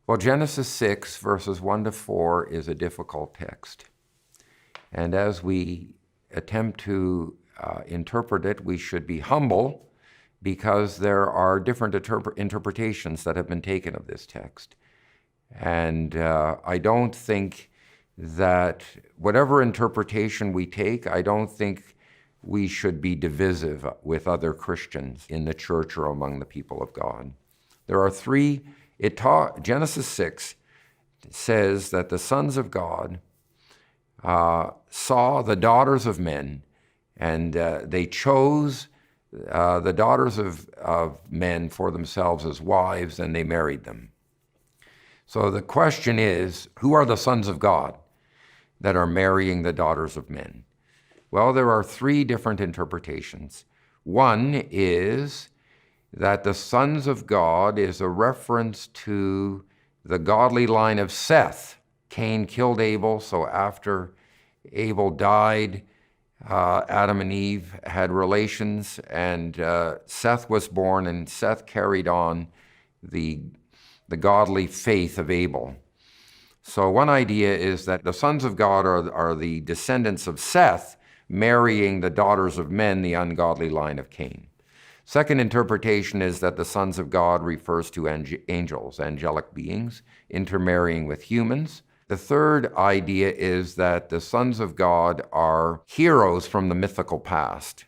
Well, Genesis 6, verses 1 to 4 is a difficult text. And as we attempt to interpret it, we should be humble because there are different interpretations that have been taken of this text. And I don't think that whatever interpretation we take, I don't think we should be divisive with other Christians in the church or among the people of God. There are three. Genesis 6 says that the sons of God saw the daughters of men, and they chose the daughters of men for themselves as wives, and they married them. So the question is, who are the sons of God that are marrying the daughters of men? Well, there are three different interpretations. One is that the sons of God is a reference to the godly line of Seth. Cain killed Abel, so after Abel died, Adam and Eve had relations, and Seth was born, and Seth carried on the godly faith of Abel. So one idea is that the sons of God are the descendants of Seth marrying the daughters of men, the ungodly line of Cain. Second interpretation is that the sons of God refers to angels, angelic beings, intermarrying with humans. The third idea is that the sons of God are heroes from the mythical past,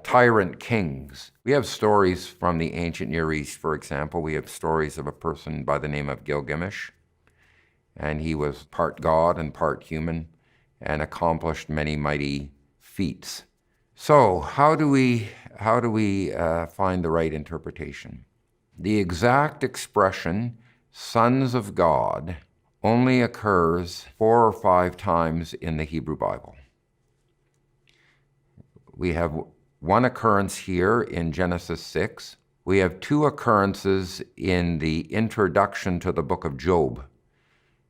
tyrant kings. We have stories from the ancient Near East, for example. We have stories of a person by the name of Gilgamesh, and he was part god and part human and accomplished many mighty feats. So how do we find the right interpretation? The exact expression, sons of God, only occurs 4 or 5 times in the Hebrew Bible. We have one occurrence here in Genesis 6. We have 2 occurrences in the introduction to the book of Job.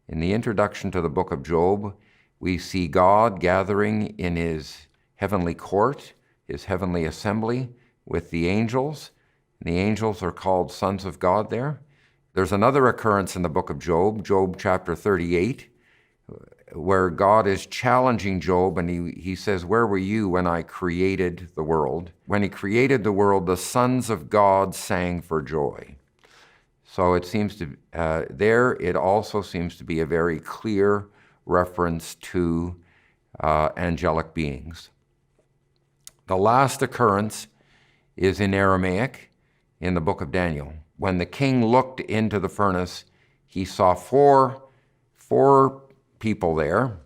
In the introduction to the book of Job, we see God gathering in his heavenly court, his heavenly assembly with the angels. The angels are called sons of God there. There's another occurrence in the book of Job, Job chapter 38, where God is challenging Job, and he says, where were you when I created the world? When he created the world, the sons of God sang for joy. So it seems to, it also seems to be a very clear reference to angelic beings. The last occurrence is in Aramaic in the book of Daniel. When the king looked into the furnace, he saw four people there,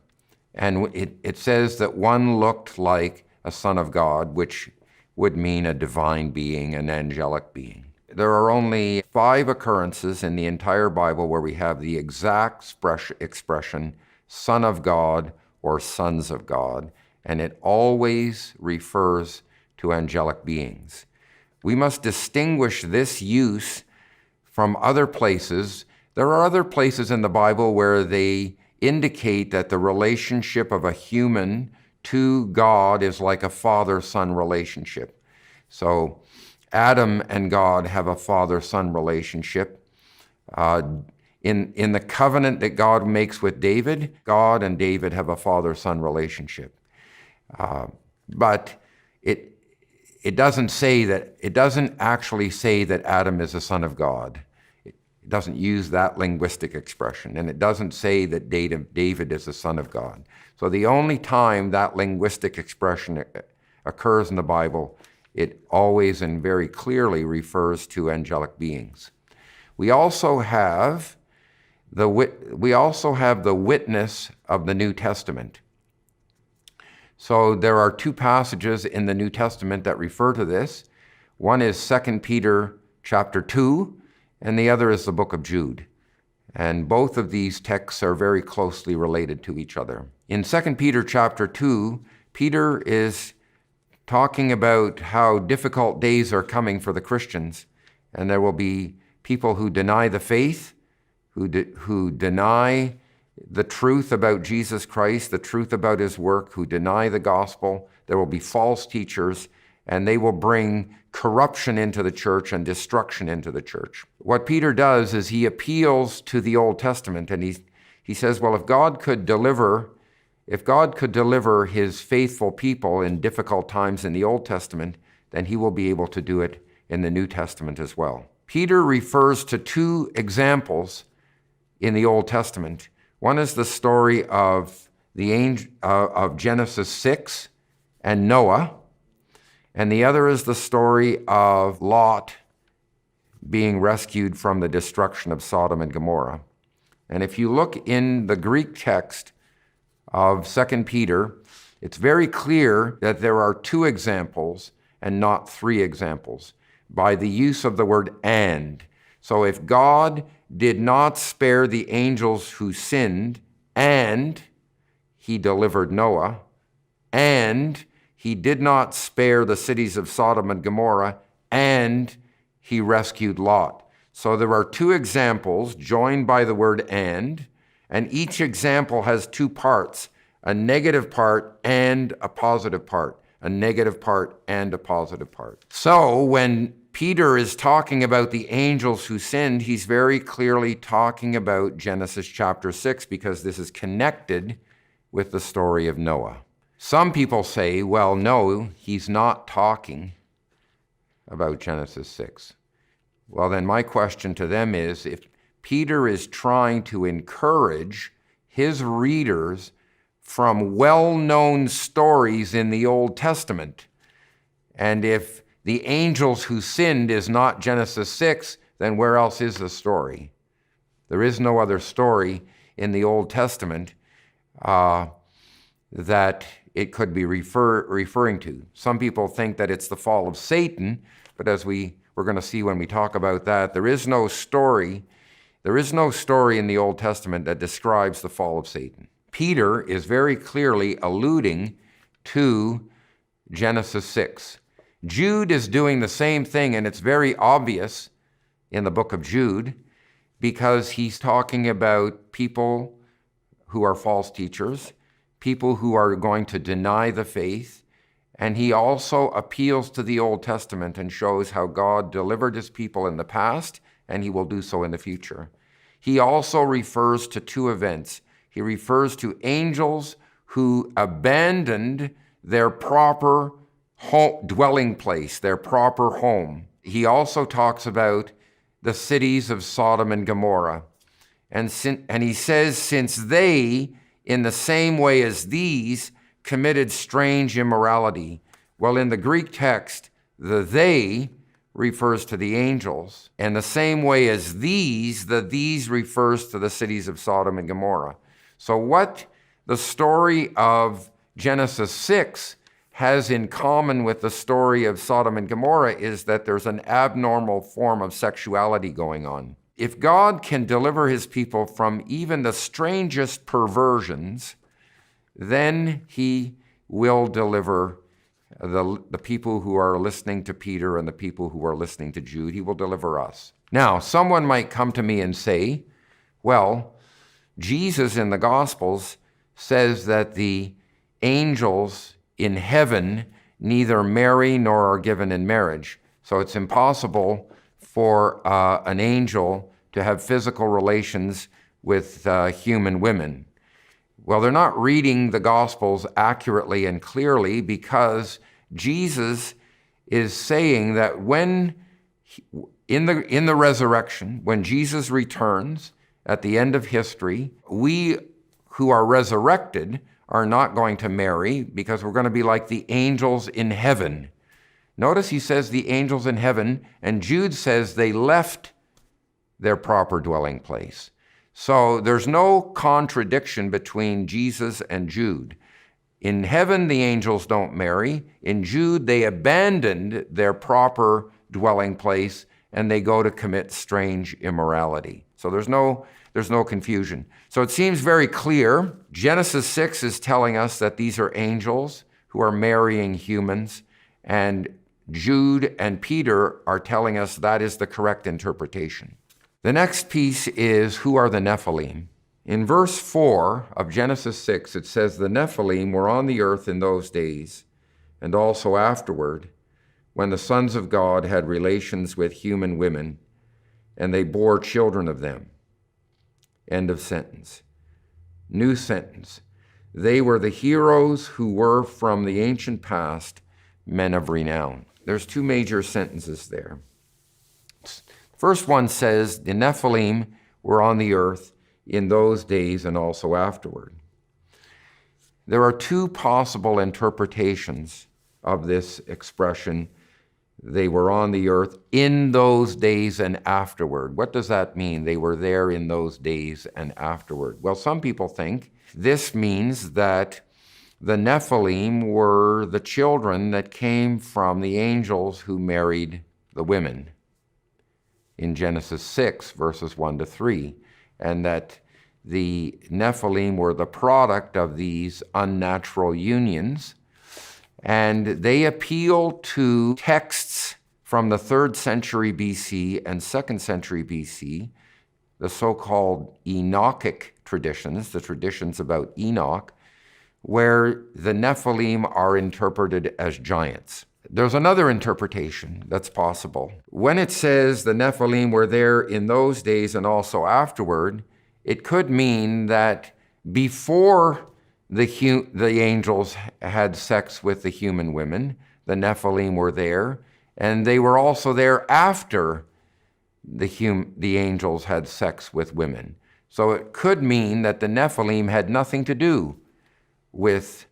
and it says that one looked like a son of God, which would mean a divine being, an angelic being. There are only 5 occurrences in the entire Bible where we have the exact expression, son of God or sons of God, and it always refers to angelic beings. We must distinguish this use from other places. There are other places in the Bible where they indicate that the relationship of a human to God is like a father-son relationship. So Adam and God have a father-son relationship. In the covenant that God makes with David, God and David have a father-son relationship. But it doesn't actually say that Adam is a son of God. It doesn't use that linguistic expression, and it doesn't say that David is a son of God. So the only time that linguistic expression occurs in the Bible, it always and very clearly refers to angelic beings. We also have the witness of the New Testament. So there are 2 passages in the New Testament that refer to this. One is 2 Peter chapter 2, and the other is the book of Jude. And both of these texts are very closely related to each other. In 2 Peter chapter 2, Peter is talking about how difficult days are coming for the Christians, and there will be people who deny the faith, who deny the truth about Jesus Christ, the truth about his work, who deny the gospel. There will be false teachers, and they will bring corruption into the church and destruction into the church. What Peter does is he appeals to the Old Testament, and he says, well, if God could deliver his faithful people in difficult times in the Old Testament, then he will be able to do it in the New Testament as well. Peter refers to two examples in the Old Testament. One is the story of of Genesis 6 and Noah, and the other is the story of Lot being rescued from the destruction of Sodom and Gomorrah. And if you look in the Greek text of 2 Peter, it's very clear that there are two examples and not three examples by the use of the word and. So if God did not spare the angels who sinned, and he delivered Noah, and he did not spare the cities of Sodom and Gomorrah, and he rescued Lot. So there are two examples joined by the word and each example has two parts, a negative part and a positive part, a negative part and a positive part. So when Peter is talking about the angels who sinned, he's very clearly talking about Genesis chapter 6 because this is connected with the story of Noah. Some people say, well, no, he's not talking about Genesis 6. Well, then my question to them is, if Peter is trying to encourage his readers from well-known stories in the Old Testament, and if the angels who sinned is not Genesis 6, then where else is the story? There is no other story in the Old Testament that it could be referring to. Some people think that it's the fall of Satan, but as we're going to see when we talk about that, there is no story in the Old Testament that describes the fall of Satan. Peter is very clearly alluding to Genesis 6. Jude is doing the same thing, and it's very obvious in the book of Jude because he's talking about people who are false teachers, people who are going to deny the faith, and he also appeals to the Old Testament and shows how God delivered his people in the past, and he will do so in the future. He also refers to two events. He refers to angels who abandoned their proper dwelling place, their proper home. He also talks about the cities of Sodom and Gomorrah. And he says, since they, in the same way as these, committed strange immorality. Well, in the Greek text, the they refers to the angels. And the same way as these, the these refers to the cities of Sodom and Gomorrah. So what the story of Genesis 6 has in common with the story of Sodom and Gomorrah is that there's an abnormal form of sexuality going on. If God can deliver his people from even the strangest perversions, then he will deliver the people who are listening to Peter and the people who are listening to Jude. He will deliver us. Now, someone might come to me and say, well, Jesus in the Gospels says that the angels in heaven neither marry nor are given in marriage. So it's impossible for an angel to have physical relations with human women. Well, they're not reading the Gospels accurately and clearly because Jesus is saying that when, in the resurrection, when Jesus returns at the end of history, we who are resurrected are not going to marry because we're going to be like the angels in heaven. Notice he says the angels in heaven, and Jude says they left their proper dwelling place. So there's no contradiction between Jesus and Jude. In heaven, the angels don't marry. In Jude, they abandoned their proper dwelling place and they go to commit strange immorality. So there's no confusion. So it seems very clear. Genesis 6 is telling us that these are angels who are marrying humans, and Jude and Peter are telling us that is the correct interpretation. The next piece is, who are the Nephilim? In verse 4 of Genesis 6, it says, the Nephilim were on the earth in those days, and also afterward, when the sons of God had relations with human women, and they bore children of them. End of sentence. New sentence. They were the heroes who were from the ancient past men of renown. There's two major sentences there. First one says the Nephilim were on the earth in those days and also afterward. There are two possible interpretations of this expression, they were on the earth in those days and afterward. What does that mean? They were there in those days and afterward. Well, some people think this means that the Nephilim were the children that came from the angels who married the women in Genesis 6, verses 1 to 3, and that the Nephilim were the product of these unnatural unions, and they appeal to texts from the 3rd century BC and 2nd century BC, the so-called Enochic traditions, the traditions about Enoch, where the Nephilim are interpreted as giants. There's another interpretation that's possible. When it says the Nephilim were there in those days and also afterward, it could mean that before the angels had sex with the human women, the Nephilim were there, and they were also there after the angels had sex with women. So it could mean that the Nephilim had nothing to do with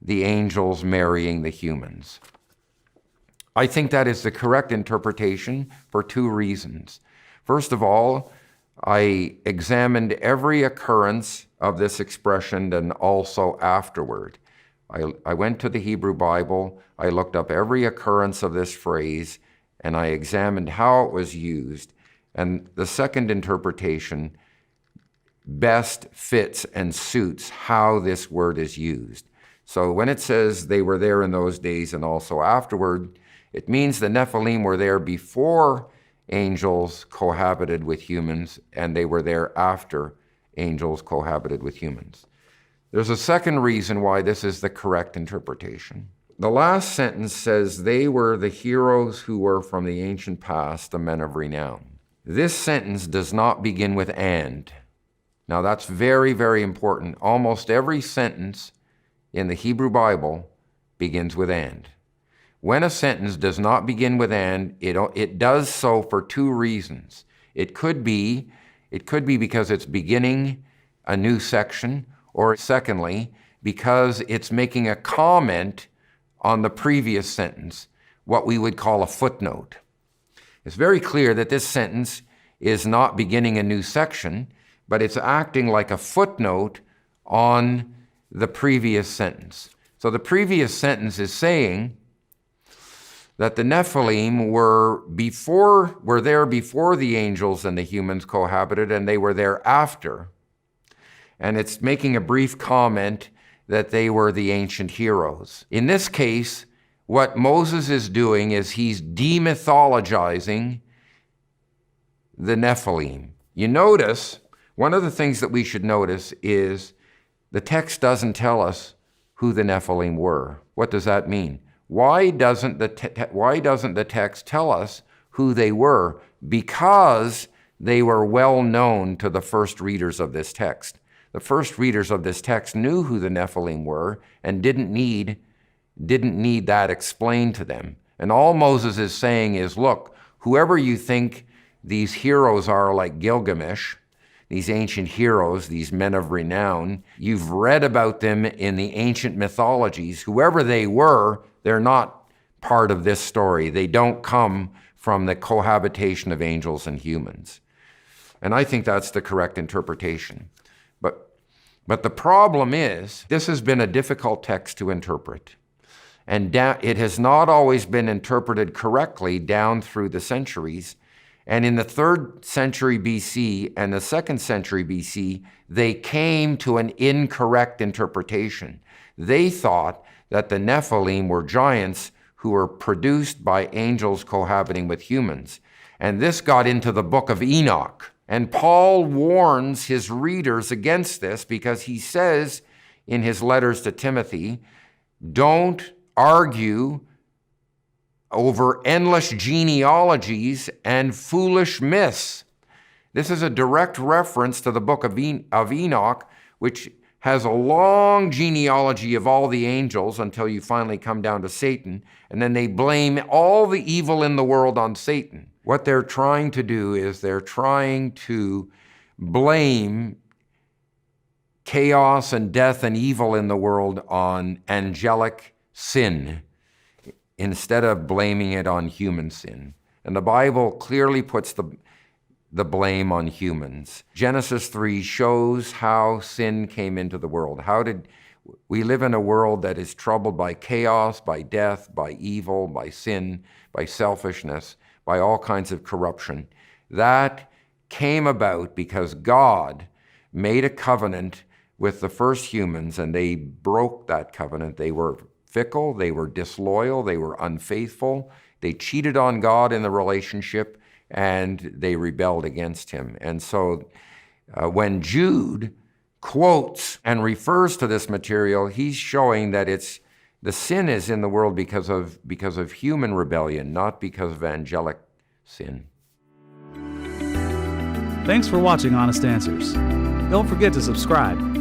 the angels marrying the humans. I think that is the correct interpretation for two reasons. First of all, I examined every occurrence of this expression and also afterward. I went to the Hebrew Bible, I looked up every occurrence of this phrase, and I examined how it was used. And the second interpretation best fits and suits how this word is used. So when it says they were there in those days and also afterward, it means the Nephilim were there before angels cohabited with humans, and they were there after angels cohabited with humans. There's a second reason why this is the correct interpretation. The last sentence says they were the heroes who were from the ancient past, the men of renown. This sentence does not begin with and. Now that's very, very important. Almost every sentence in the Hebrew Bible begins with and. When a sentence does not begin with and, it does so for two reasons. It could be because it's beginning a new section, or secondly, because it's making a comment on the previous sentence, what we would call a footnote. It's very clear that this sentence is not beginning a new section, but it's acting like a footnote on the previous sentence. So the previous sentence is saying that the Nephilim were there before the angels and the humans cohabited, and they were there after. And it's making a brief comment that they were the ancient heroes. In this case, what Moses is doing is he's demythologizing the Nephilim. You notice, one of the things that we should notice is the text doesn't tell us who the Nephilim were. What does that mean? Why doesn't the text tell us who they were? Because they were well known to the first readers of this text. The first readers of this text knew who the Nephilim were and didn't need that explained to them. And all Moses is saying is, look, whoever you think these heroes are, like Gilgamesh, these ancient heroes, these men of renown, you've read about them in the ancient mythologies. Whoever they were, they're not part of this story. They don't come from the cohabitation of angels and humans. And I think that's the correct interpretation. But the problem is, this has been a difficult text to interpret. And it has not always been interpreted correctly down through the centuries. And in the 3rd century BC and the 2nd century BC, they came to an incorrect interpretation. They thought that the Nephilim were giants who were produced by angels cohabiting with humans. And this got into the book of Enoch. And Paul warns his readers against this because he says in his letters to Timothy, don't argue over endless genealogies and foolish myths. This is a direct reference to the book of Enoch, which has a long genealogy of all the angels until you finally come down to Satan, and then they blame all the evil in the world on Satan. What they're trying to do is they're trying to blame chaos and death and evil in the world on angelic sin instead of blaming it on human sin. And the Bible clearly puts the blame on humans. Genesis 3 shows how sin came into the world. We live in a world that is troubled by chaos, by death, by evil, by sin, by selfishness, by all kinds of corruption. That came about because God made a covenant with the first humans, and they broke that covenant. They were fickle, they were disloyal, they were unfaithful, they cheated on God in the relationship, and they rebelled against him. And so when Jude quotes and refers to this material, he's showing that the sin is in the world because of human rebellion, not because of angelic sin. Thanks for watching Honest Answers. Don't forget to subscribe